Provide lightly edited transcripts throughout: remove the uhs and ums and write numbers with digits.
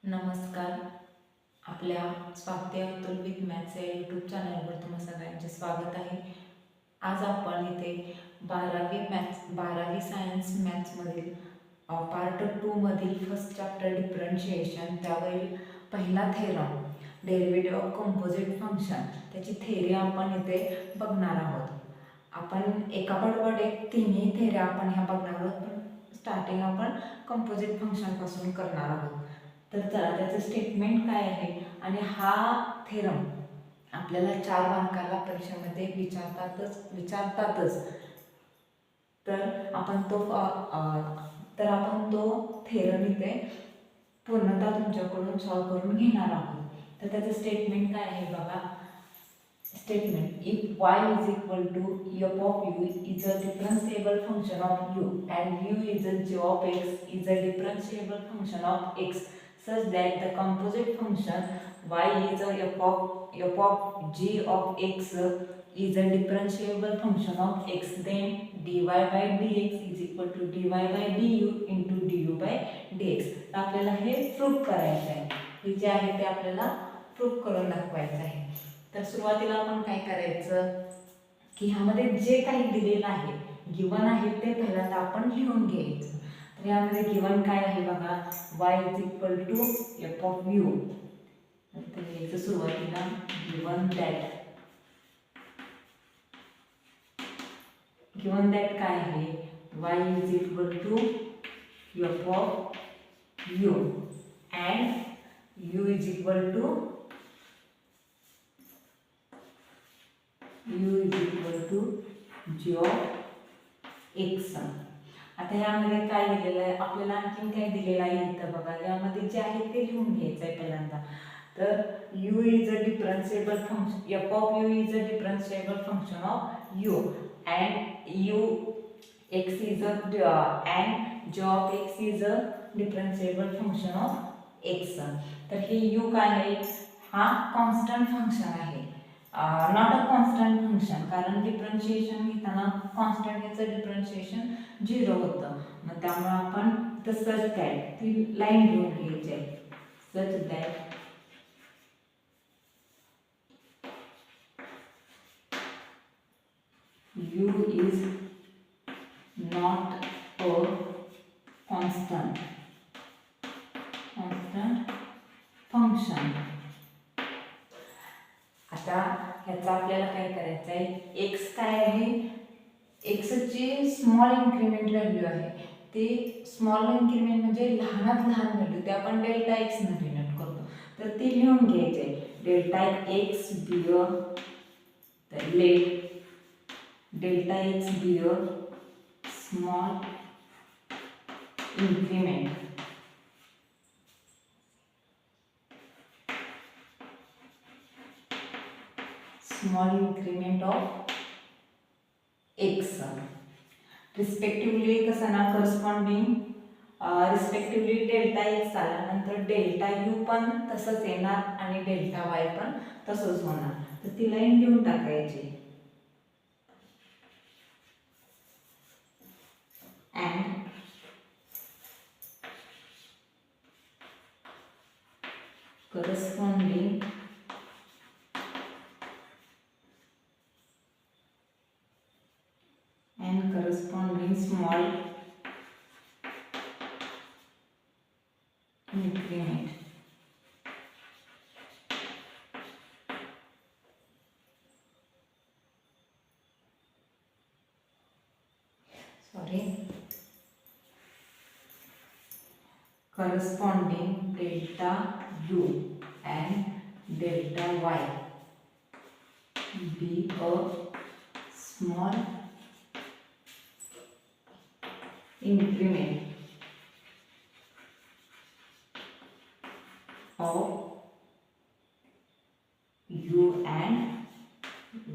नमस्कार. आपल्या Swati Atul with maths या यूट्यूब चॅनलवर तुम्हा सगळ्यांचे स्वागत आहे. आज आपण इथे 12वी सायन्स मॅथ्समधील पार्ट 2 मधील फर्स्ट चॅप्टर डिफरन्शिएशन त्यावरील पहिला theorem derivative of composite function त्याची थेरी आपण इथे बघणार आहोत. आपण एकापाठोपाठ एक तिन्ही थेऱ्या आपण ह्या बघणार आहोत, पण स्टार्टिंग आपण कंपोजिट फंक्शनपासून करणार आहोत. तर चला त्याचं स्टेटमेंट काय आहे आणि हा थेरम आपल्याला 4 मार्काला परीक्षेमध्ये विचारतातच. तर आपण तो थेरम इथे पूर्णतः तुमच्याकडून सॉल्व करून घेणार आहोत. तर त्याचं स्टेटमेंट काय आहे बघा. Statement: if y is equal to f of u is a differentiable function of u and u is a g of x is a differentiable function of x such that the composite function y is a f of g of x is a differentiable function of x, then dy by dx is equal to dy by du into du by dx. आपल्याला हे proof करायचं आहे. हे जे आहे ते आपल्याला proof करून दाखवायचं आहे. तर सुरुवातीला आपण काय करायचं की ह्यामध्ये जे काही दिलेलं आहे गिवन आहे ते पहिल्यांदा आपण लिहून घ्यायचं. तर यामध्ये गिवन काय आहे बघा. y is equal to f of u. तर याचं सुरुवातीला गिवन दॅट काय आहे. y is equal to f of u and u is equal to g of x. आता यामध्ये काय दिलेलं आहे आपल्याला, आणखीन काय दिलेलं आहे इथं बघा. यामध्ये जे आहे ते लिहून घ्यायचं आहे पहिल्यांदा. तर u is a differentiable function, f of u is a differentiable function of u and x is a and g of x is a differentiable function of x. तर हे u काय आहे, हा कॉन्स्टंट फंक्शन आहे, not a constant function. कारण differentiation घेताना constant याचं differentiation 0 होतं. मग त्यामुळे आपण सच दॅट ती लाईन लिहून घ्यायची आहे. Such that u is not a constant function. आता ह्याचा आपल्याला काय करायचं आहे. x काय आहे, x ची स्मॉल इन्क्रीमेंट व्हॅल्यू आहे. ते स्मॉल इन्क्रीमेंट म्हणजे लहानात लहान व्हॅल्यू ते आपण डेल्टा x ने डिनोट करतो. तर ती लिहून घ्यायची आहे. डेल्टा x बी तर let delta x be small increment of x respectively कसं ना करस्पॉन्डिंग रिस्पेक्टिवली डेल्टा x आल्यानंतर डेल्टा u पण तसंच येणार आणि डेल्टा y पण तसंच होणार. तर ती लाईन लिहून टाकायची. and corresponding small increment corresponding delta u and delta y be a small increment of u and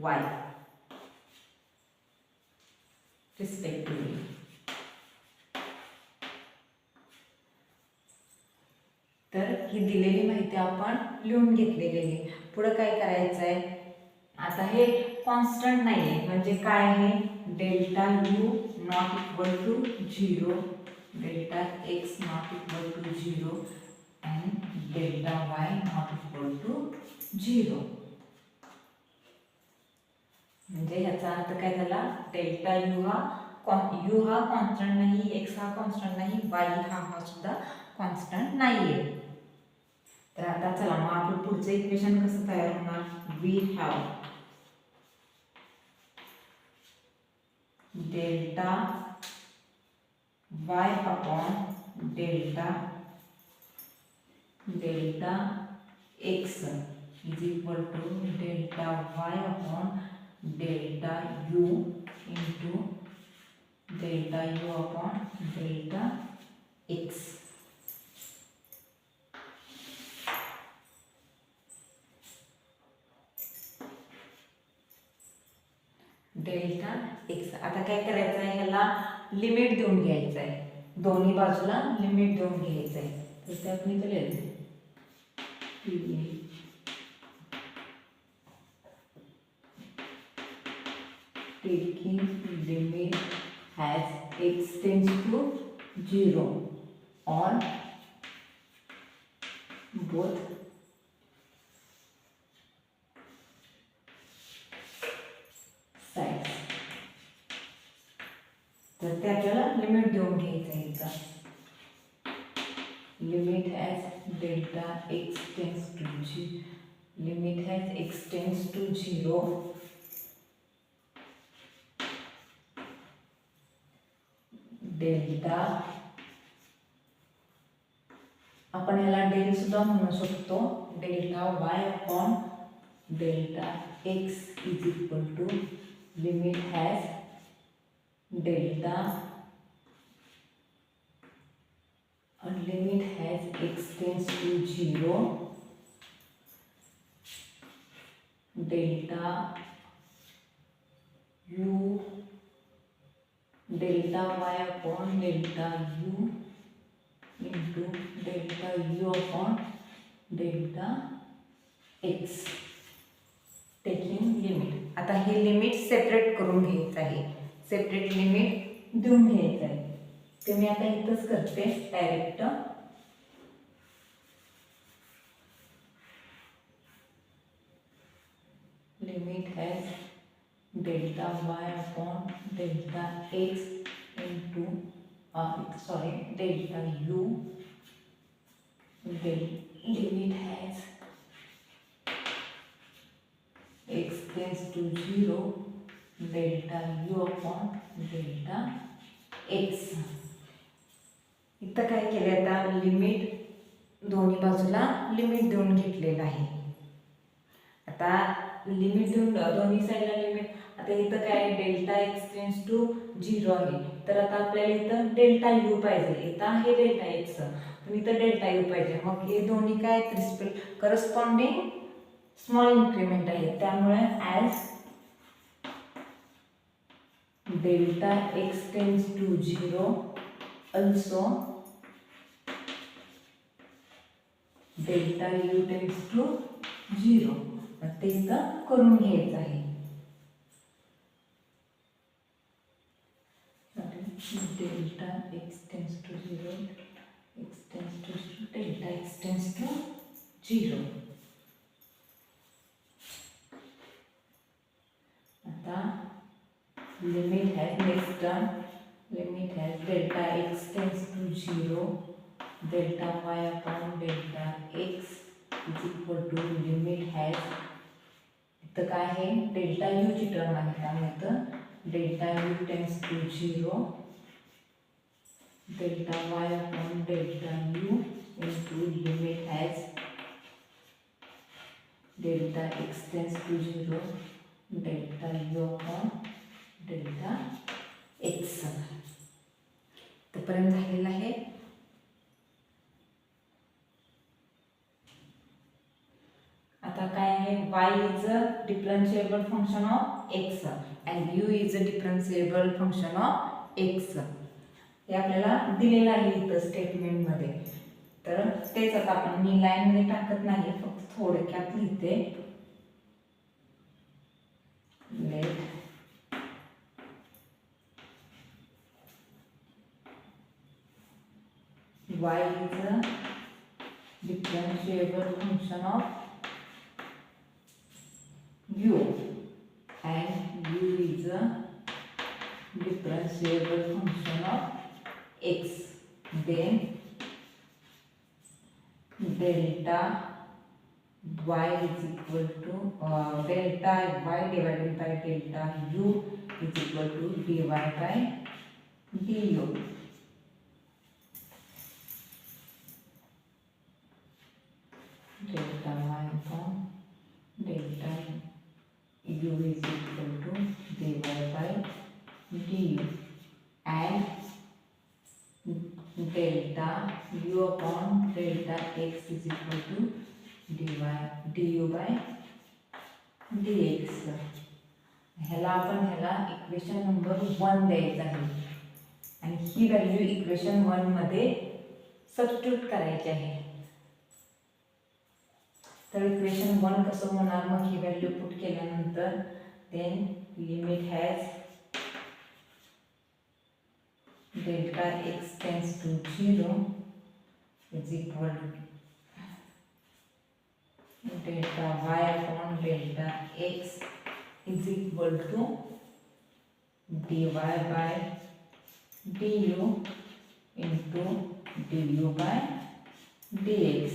y respectively. तर ही दिलेली माहिती आपण लिहून घेतलेली आहे. पुढे काय करायचं आहे. आता हे कॉन्स्टंट नाही आहे म्हणजे काय आहे. Delta u not equal to 0, delta x not equal to 0 and delta y not equal to 0. म्हणजे ह्याचा अर्थ काय झाला, डेल्टा u हा कॉन्स्टंट नाही, x हा कॉन्स्टंट नाही, y हा सुद्धा कॉन्स्टंट नाहीये. तर आता चला मग आपलं पुढचं इक्वेशन कसं तयार होणार, we have delta y upon delta x is equal to delta y upon delta u into delta u upon delta x. Delta x आता काय करायचं आहे, ह्याला लिमिट देऊन घ्यायचं आहे, दोन्ही बाजूला लिमिट देऊन घ्यायचं आहे. तर ते आपण इथे लिहिलं taking limit as x tends to 0 on both sides. तर ते आपल्याला लिमिट देऊन घ्यायचं आहे इथं. limit as delta x tends to 0, limit as x tends to 0 delta, आपण याला डेल सुद्धा म्हणू शकतो, delta y upon delta x is equal to limit has delta limit has x tends to 0 delta u delta y upon delta u into delta u upon delta x taking limit. आता हे limit separate करून घ्यायचं आहे, separate limit देऊन घ्यायचं आहे. ते मी आता इथंच करते direct. Limit has delta y upon delta x into delta u limit has x tends to 0 delta u upon delta x. इथं काय केलं, आता लिमिट दोन्ही बाजूला लिमिट देऊन घेतलेलं आहे. आता लिमिट देऊन दोन्ही साईडला लिमिट, आता इथं काय डेल्टा एक्स टेंड्स टू 0 आहे, तर आता आपल्याला इथं डेल्टा यू पाहिजे. इथं आहे डेल्टा एक्स पण इथं डेल्टा यू पाहिजे. मग हे दोन्ही काय करस्पॉन्डिंग स्मॉल इन्क्रीमेंट आहे, त्यामुळे as delta x tends to 0 also delta u tends to 0. ते इथं करून घ्यायचं आहे. Delta x tends to 0 x tends to 0 delta x tends to 0. आता लिमिट है नेक्स्ट टर्म, लिमिट है delta x tends to 0 delta y upon delta x is equal to limit है, इथं काय आहे डेल्टा u ची टर्म आहे, त्यामुळे इथं delta u tends to 0 delta y upon delta u into limit has delta x tends to 0 delta u upon delta x. तोपर्यंत झालेला आहे. आता काय आहे, y is a differentiable function of x and u is a differentiable function of x. हे आपल्याला दिलेलं आहे इथं स्टेटमेंट मध्ये. तर तेच आता आपण मी लाईन मध्ये टाकत नाही, फक्त थोडक्यात लिहिते. Let y is a differentiable function of u, and u is a differentiable function of x. Then delta y is equal to delta y divided by delta u is equal to dy by du. Delta y upon delta u is equal to dy by du, and delta u upon delta x is equal to du by dx. ह्याला आपण equation number 1 द्यायचं आहे आणि ही value equation 1 मध्ये substitute करायची आहे. तर equation 1 कसं होणार, मग ही व्हॅल्यू पुट केल्यानंतर then limit has delta x tends to 0 is equal to delta y upon delta x is equal to dy by du into du by dx.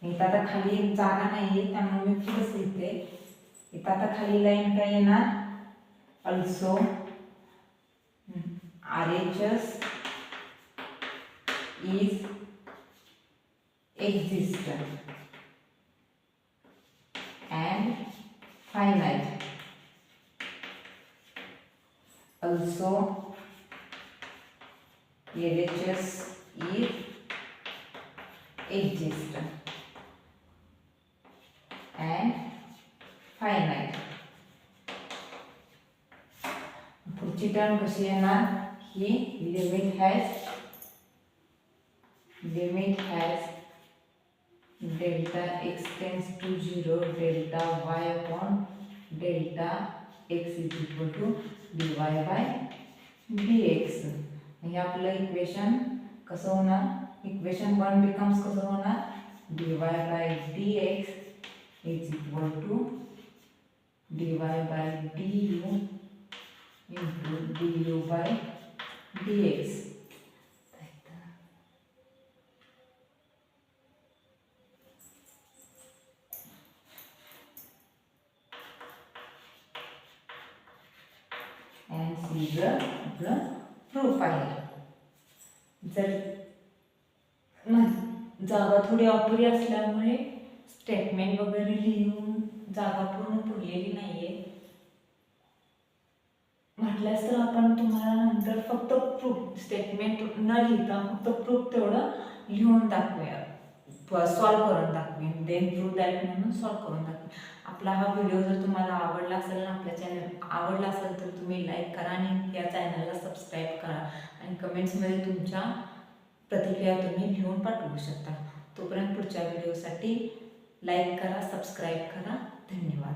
इथं आता खाली जागा नाहीये त्यामुळे मी पुढे लिहिते. इथं आता खाली लाईन काय येणार, also RHS is existent and finite. Also LHS is existent and finite. पुढची टर्म कशी येणार, ही limit has delta x tends to 0 delta y upon delta x is equal to dy by dx. हे आपलं equation कसं होणार, equation 1 becomes कसं होणार, dy by dx is equal to dy by du into du by dx. And see the proof आहे. जर जागा थोडी अपुरी असल्यामुळे स्टेटमेंट वगैरे लिहून जागा पूर्ण पुरलेली नाहीये. म्हटल्यास तर आपण तुम्हाला नंतर फक्त प्रूफ स्टेटमेंट न लिहिता फक्त प्रूफ तेवढं लिहून दाखवूया, सॉल्व करून दाखवेन. देन प्रूफ दॅट म्हणून सॉल्व करून दाखवेन. आपला हा व्हिडिओ जर तुम्हाला आवडला असेल ना, आपल्या चॅनल आवडला असेल तर तुम्ही लाईक करा आणि या चॅनलला सबस्क्राईब करा आणि कमेंट्समध्ये तुमच्या प्रतिक्रिया तुम्ही लिहून पाठवू शकता. तोपर्यंत पुढच्या व्हिडिओसाठी लाईक करा, सबस्क्राईब करा. धन्यवाद.